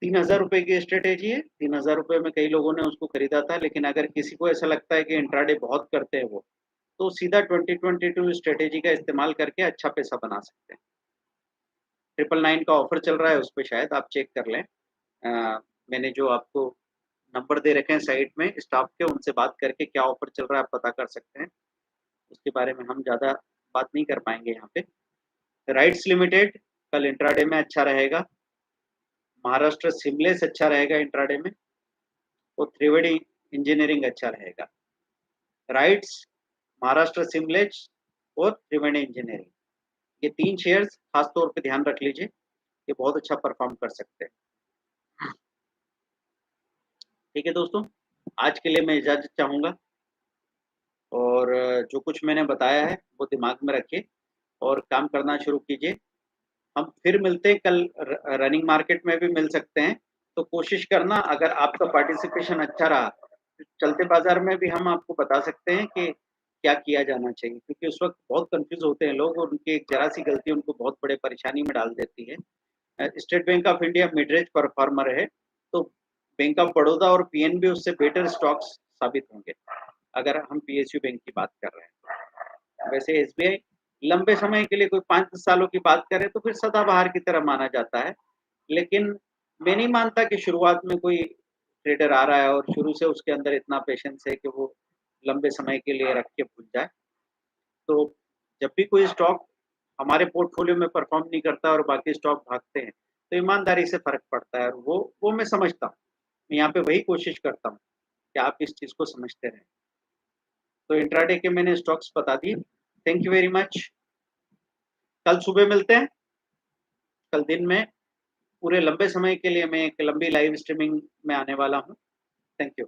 3,000 रुपए की स्ट्रेटेजी है। 3,000 रुपए में कई लोगों ने उसको खरीदा था, लेकिन अगर किसी को ऐसा लगता है कि इंट्राडे बहुत करते हैं वो, तो सीधा 2022 स्ट्रेटेजी का इस्तेमाल करके अच्छा पैसा बना सकते हैं। 999 का ऑफर चल रहा है, उस पर शायद आप चेक कर लें। मैंने जो आपको नंबर दे रखे हैं साइट में स्टाफ के, उनसे बात करके क्या ऑफर चल रहा है आप पता कर सकते हैं। उसके बारे में हम ज़्यादा बात नहीं कर पाएंगे यहाँ पे। राइट्स लिमिटेड कल इंट्राडे में अच्छा रहेगा। महाराष्ट्र सिमलेस अच्छा रहेगा इंट्राडे में, और त्रिवेणी इंजीनियरिंग अच्छा रहेगा। राइट्स, महाराष्ट्र सिमलेस और त्रिवेणी इंजीनियरिंग, ये 3 शेयर्स खास तौर पे ध्यान रख लीजिए, ये बहुत अच्छा परफॉर्म कर सकते हैं। ठीक है दोस्तों, आज के लिए मैं इजाज़त चाहूँगा, और जो कुछ मैंने बताया है वो दिमाग में रखिए और काम करना शुरू कीजिए। हम फिर मिलते हैं कल, रनिंग मार्केट में भी मिल सकते हैं, तो कोशिश करना अगर आपका पार्टिसिपेशन अच्छा रहा, चलते बाज़ार में भी हम आपको बता सकते हैं कि क्या किया जाना चाहिए, क्योंकि उस वक़्त बहुत कन्फ्यूज़ होते हैं लोग और उनकी एक ज़रा-सी गलती उनको बहुत बड़े परेशानी में डाल देती है। State bank of India mid range performer है, तो बैंक ऑफ बड़ौदा और पीएनबी उससे बेटर स्टॉक्स साबित होंगे, अगर हम पीएसयू बैंक की बात कर रहे हैं। वैसे एसबीआई लंबे समय के लिए कोई 5-10 सालों की बात करें तो फिर सदाबहार की तरह माना जाता है। लेकिन मैं नहीं मानता कि शुरुआत में कोई ट्रेडर आ रहा है और शुरू से उसके अंदर इतना पेशेंस है कि वो लंबे समय के लिए रख के भूल जाए। तो जब भी कोई स्टॉक हमारे पोर्टफोलियो में परफ़ॉर्म नहीं करता और बाकी स्टॉक भागते हैं, तो ईमानदारी से फ़र्क पड़ता है और वो मैं समझता हूँ। मैं यहाँ पे वही कोशिश करता हूँ कि आप इस चीज़ को समझते रहें। तो इंट्राडे के मैंने स्टॉक्स बता दिए। Thank you very much. कल सुबह मिलते हैं। कल दिन में पूरे लंबे समय के लिए मैं एक लंबी लाइव स्ट्रीमिंग में आने वाला हूँ। Thank you.